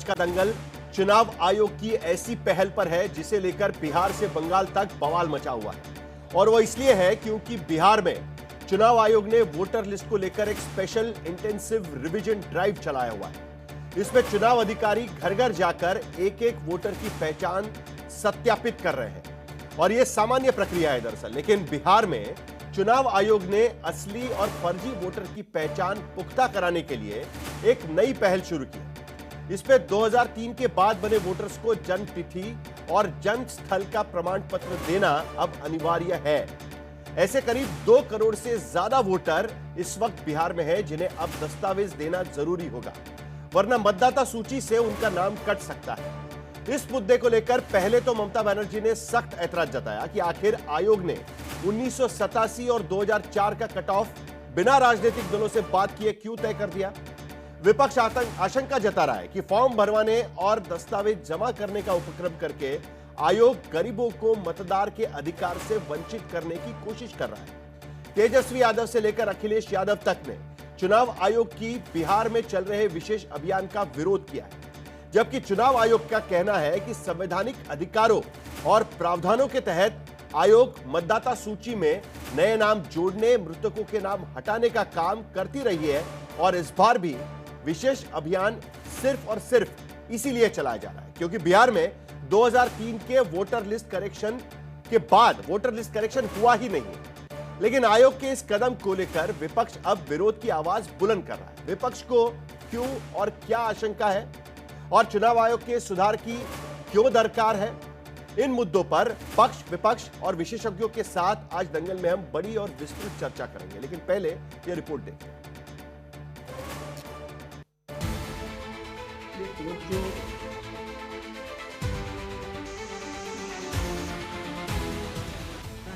आज का दंगल चुनाव आयोग की ऐसी पहल पर है जिसे लेकर बिहार से बंगाल तक बवाल मचा हुआ है। और वो इसलिए है क्योंकि बिहार में चुनाव आयोग ने वोटर लिस्ट को लेकर एक स्पेशल इंटेंसिव रिवीजन ड्राइव चलाया हुआ है। इसमें चुनाव अधिकारी घर घर जाकर एक एक वोटर की पहचान सत्यापित कर रहे हैं और यह सामान्य प्रक्रिया है दरअसल। लेकिन बिहार में चुनाव आयोग ने असली और फर्जी वोटर की पहचान पुख्ता कराने के लिए एक नई पहल शुरू की। इस पे 2003 के बाद बने वोटर्स को जन्म तिथि और जन्म स्थल का प्रमाण पत्र देना अब अनिवार्य है। ऐसे करीब 2 करोड़ से ज्यादा वोटर इस वक्त बिहार में हैं जिन्हें अब दस्तावेज देना जरूरी होगा, वरना मतदाता सूची से उनका नाम कट सकता है। इस मुद्दे को लेकर पहले तो ममता बनर्जी ने सख्त ऐतराज जताया कि आखिर आयोग ने 1987 और 2004 का कट ऑफ बिना राजनीतिक दलों से बात किए क्यों तय कर दिया। विपक्ष आशंका जता रहा है कि फॉर्म भरवाने और दस्तावेज जमा करने का उपक्रम करके आयोग गरीबों को मतदान के अधिकार से वंचित करने की कोशिश कर रहा है। तेजस्वी यादव से लेकर अखिलेश यादव तक ने चुनाव आयोग की बिहार में चल रहे विशेष अभियान का विरोध किया है, जबकि चुनाव आयोग का कहना है कि संवैधानिक अधिकारों और प्रावधानों के तहत आयोग मतदाता सूची में नए नाम जोड़ने, मृतकों के नाम हटाने का काम करती रही है और इस बार भी विशेष अभियान सिर्फ और सिर्फ इसीलिए चलाया जा रहा है क्योंकि बिहार में 2003 के वोटर लिस्ट करेक्शन के बाद वोटर लिस्ट करेक्शन हुआ ही नहीं है। लेकिन आयोग के इस कदम को लेकर विपक्ष अब विरोध की आवाज बुलंद कर रहा है। विपक्ष को क्यों और क्या आशंका है और चुनाव आयोग के सुधार की क्यों दरकार है, इन मुद्दों पर पक्ष, विपक्ष और विशेषज्ञों के साथ आज दंगल में हम बड़ी और विस्तृत चर्चा करेंगे। लेकिन पहले यह रिपोर्ट देखते हैं।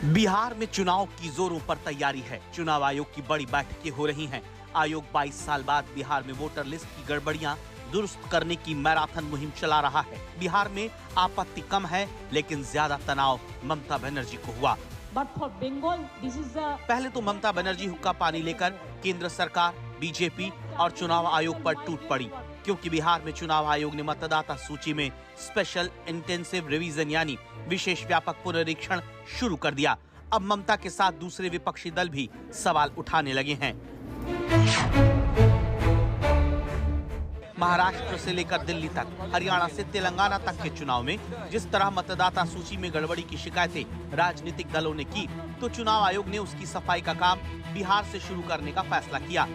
बिहार में चुनाव की जोरों पर तैयारी है। चुनाव आयोग की बड़ी बैठकें हो रही हैं। आयोग 22 साल बाद बिहार में वोटर लिस्ट की गड़बड़ियां दुरुस्त करने की मैराथन मुहिम चला रहा है। बिहार में आपत्ति कम है, लेकिन ज्यादा तनाव ममता बनर्जी को हुआ। पहले तो ममता बनर्जी हुक्का पानी लेकर केंद्र सरकार, बीजेपी और चुनाव आयोग पर टूट पड़ी, क्योंकि बिहार में चुनाव आयोग ने मतदाता सूची में स्पेशल इंटेंसिव रिवीजन यानी विशेष व्यापक पुनरीक्षण शुरू कर दिया। अब ममता के साथ दूसरे विपक्षी दल भी सवाल उठाने लगे हैं। महाराष्ट्र से लेकर दिल्ली तक, हरियाणा से तेलंगाना तक के चुनाव में जिस तरह मतदाता सूची में गड़बड़ी की शिकायतें राजनीतिक दलों ने की, तो चुनाव आयोग ने उसकी सफाई का काम बिहार से शुरू करने का फैसला किया।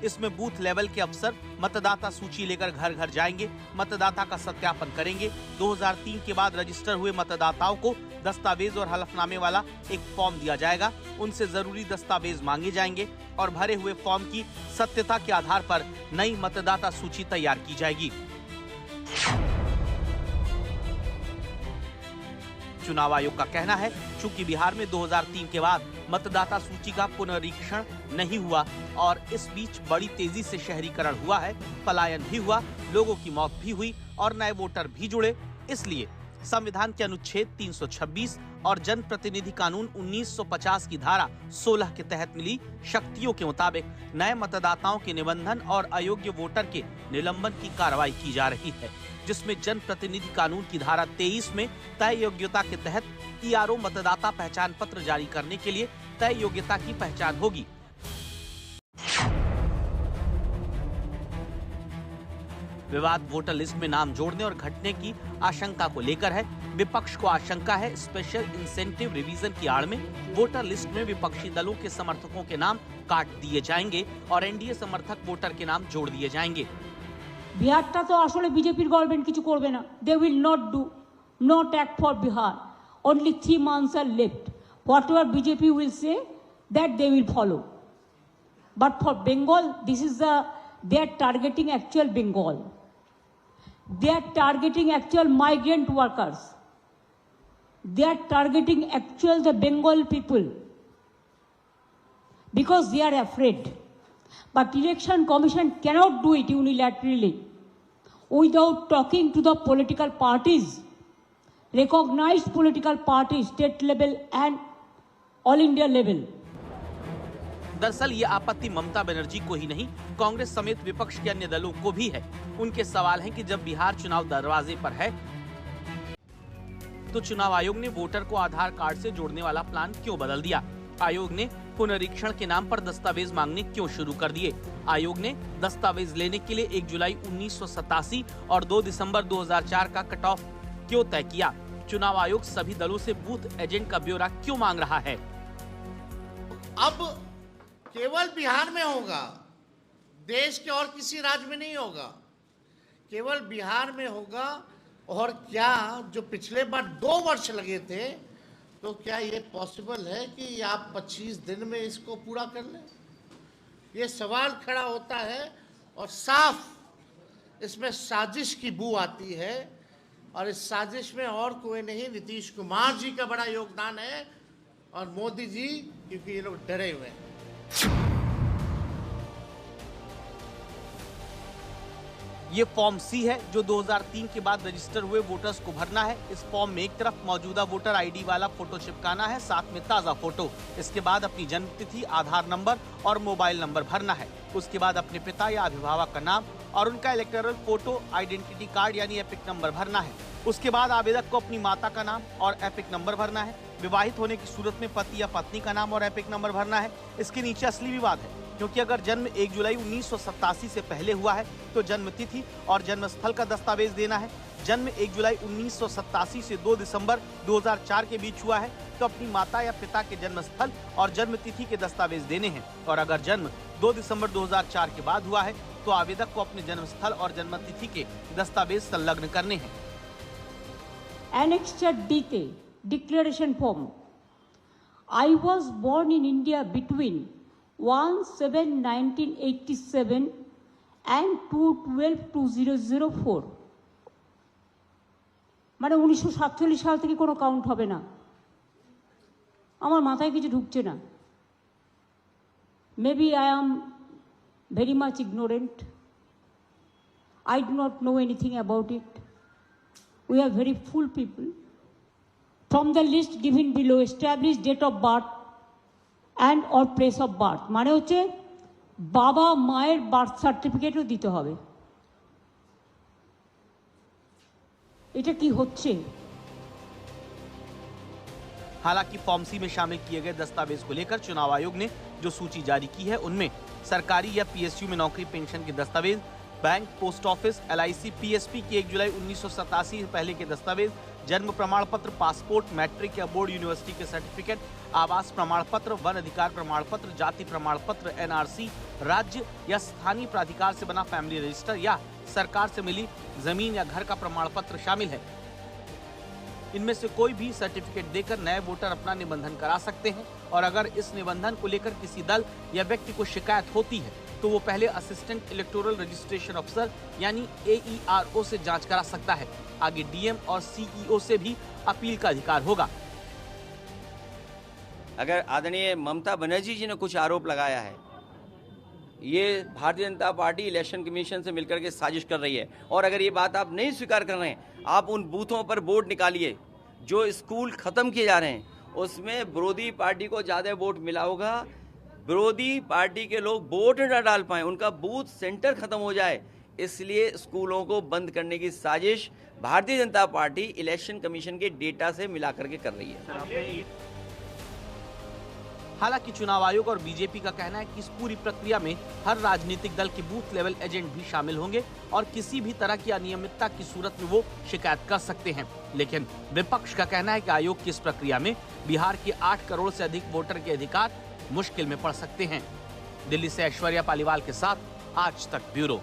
इसमें बूथ लेवल के अफसर मतदाता सूची लेकर घर घर जाएंगे, मतदाता का सत्यापन करेंगे। 2003 के बाद रजिस्टर हुए मतदाताओं को दस्तावेज और हलफनामे वाला एक फॉर्म दिया जाएगा। उनसे जरूरी दस्तावेज मांगे जाएंगे और भरे हुए फॉर्म की सत्यता के आधार पर नई मतदाता सूची तैयार की जाएगी। चुनाव आयोग का कहना है, चूंकि बिहार में 2003 के बाद मतदाता सूची का पुनरीक्षण नहीं हुआ और इस बीच बड़ी तेजी से शहरीकरण हुआ है, पलायन भी हुआ, लोगों की मौत भी हुई और नए वोटर भी जुड़े, इसलिए संविधान के अनुच्छेद 326 और जन प्रतिनिधि कानून 1950 की धारा 16 के तहत मिली शक्तियों के मुताबिक नए मतदाताओं के निबंधन और अयोग्य वोटर के निलंबन की कार्रवाई की जा रही है, जिसमें जन प्रतिनिधि कानून की धारा 23 में तय योग्यता के तहत ईआरओ मतदाता पहचान पत्र जारी करने के लिए तय योग्यता की पहचान होगी। विवाद वोटर लिस्ट में नाम जोड़ने और घटने की आशंका को लेकर है। विपक्ष को आशंका है स्पेशल इंसेंटिव रिवीजन की आड़ में वोटर लिस्ट में विपक्षी दलों के समर्थकों के नाम काट दिए जाएंगे और एनडीए समर्थक वोटर के नाम जोड़ दिए जाएंगे। बिहारটা তো আসলে বিজেপির গভর্নমেন্ট কিছু করবে না। They will not do, not act for Bihar. Only 3 months are left. Whatever BJP will say, that they will follow. But for Bengal, they are targeting actual Bengal. They are targeting actual migrant workers. They are targeting actual the Bengal people because they are afraid. But Election Commission cannot do it unilaterally without talking to the political parties, recognized political parties, state level and all India level. दरअसल ये आपत्ति ममता बनर्जी को ही नहीं, कांग्रेस समेत विपक्ष के अन्य दलों को भी है। उनके सवाल हैं कि जब बिहार चुनाव दरवाजे पर है तो चुनाव आयोग ने वोटर को आधार कार्ड से जोड़ने वाला प्लान क्यों बदल दिया? आयोग ने पुनरीक्षण के नाम पर दस्तावेज मांगने क्यों शुरू कर दिए? आयोग ने दस्तावेज लेने के लिए 1 जुलाई 1987 और 2 दिसंबर 2004 का कट ऑफ क्यों तय किया? चुनाव आयोग सभी दलों से बूथ एजेंट का ब्यौरा क्यों मांग रहा है? अब केवल बिहार में होगा, देश के और किसी राज्य में नहीं होगा, केवल बिहार में होगा। और क्या जो पिछले बार 2 वर्ष लगे थे, तो क्या ये पॉसिबल है कि आप 25 दिन में इसको पूरा कर लें? ये सवाल खड़ा होता है और साफ इसमें साजिश की बू आती है। और इस साजिश में और कोई नहीं, नीतीश कुमार जी का बड़ा योगदान है और मोदी जी, क्योंकि ये लोग डरे हुए हैं। ये फॉर्म सी है जो 2003 के बाद रजिस्टर हुए वोटर्स को भरना है। इस फॉर्म में एक तरफ मौजूदा वोटर आईडी वाला फोटो चिपकाना है, साथ में ताज़ा फोटो। इसके बाद अपनी जन्म तिथि, आधार नंबर और मोबाइल नंबर भरना है। उसके बाद अपने पिता या अभिभावक का नाम और उनका इलेक्टोरल फोटो, आइडेंटिटी कार्ड यानी एपिक नंबर भरना है। उसके बाद आवेदक को अपनी माता का नाम और एपिक नंबर भरना है। विवाहित होने की सूरत में पति या पत्नी का नाम और एपिक नंबर भरना है। इसके नीचे असली विवाद है, क्योंकि अगर जन्म 1 जुलाई 1987 से पहले हुआ है तो जन्म तिथि और जन्म स्थल का दस्तावेज देना है। जन्म 1 जुलाई 1987 से 2 दिसंबर 2004 के बीच हुआ है तो अपनी माता या पिता के जन्म स्थल और जन्म तिथि के दस्तावेज देने हैं। और अगर जन्म 2 दिसंबर 2004 के बाद हुआ है तो आवेदक को अपने जन्म स्थल और जन्म तिथि के दस्तावेज संलग्न करने हैं। Annexure D te declaration form. I was born in India between 1/7/1987 and 2/12/2004. মানে 1947 সাল থেকে কোনো কাউন্ট হবে না। আমার মাথায় কিছু ঢুকছে না। Maybe I am very much ignorant. I do not know anything about it. We are very full people. From the list given below, establish date of birth and or place of birth. মানে হচ্ছে বাবা মায়ের birth সার্টিফিকেটও দিতে হবে। এটা কি হচ্ছে? हालांकि फॉर्म सी में शामिल किए गए दस्तावेज को लेकर चुनाव आयोग ने जो सूची जारी की है उनमें सरकारी या पीएसयू में नौकरी, पेंशन के दस्तावेज, bank, post office, LIC, PSP के 1 जुलाई 1987 से पहले के दस्तावेज, जन्म प्रमाण पत्र, पासपोर्ट, मैट्रिक या बोर्ड यूनिवर्सिटी के सर्टिफिकेट, आवास प्रमाण पत्र, वन अधिकार प्रमाण पत्र, जाति प्रमाण पत्र, NRC, राज्य या स्थानीय प्राधिकार से बना फैमिली रजिस्टर या सरकार से मिली जमीन या घर का प्रमाण पत्र शामिल है। इनमें से कोई भी सर्टिफिकेट देकर नए वोटर अपना निबंधन करा सकते हैं और अगर इस निबंधन को लेकर किसी दल या व्यक्ति को शिकायत होती है तो वो पहले असिस्टेंट इलेक्टोरल रजिस्ट्रेशन ऑफिसर यानी AERO से जांच करा सकता है। आगे DM और CEO से भी अपील का अधिकार होगा। अगर आदरणीय ममता बनर्जी जी ने कुछ आरोप लगाया है, ये Bharatiya Janata party election commission से मिलकर के साजिश कर रही है। और अगर ये बात आप नहीं स्वीकार कर रहे हैं, आप उन बूथों पर वोट निकालिए जो स्कूल ख़त्म किए जा रहे हैं, उसमें विरोधी पार्टी को ज़्यादा वोट मिला होगा। विरोधी पार्टी के लोग वोट न डाल पाएँ, उनका बूथ सेंटर ख़त्म हो जाए, इसलिए स्कूलों को बंद करने की साजिश Bharatiya Janata party election commission के डेटा से मिला करके कर रही है। हालांकि चुनाव आयोग और बीजेपी का कहना है कि इस पूरी प्रक्रिया में हर राजनीतिक दल के बूथ लेवल एजेंट भी शामिल होंगे और किसी भी तरह की अनियमितता की सूरत में वो शिकायत कर सकते हैं। लेकिन विपक्ष का कहना है कि आयोग की इस प्रक्रिया में बिहार के 8 करोड़ से अधिक वोटर के अधिकार मुश्किल में पड़ सकते हैं। दिल्ली से ऐश्वर्या पालीवाल के साथ आज तक ब्यूरो।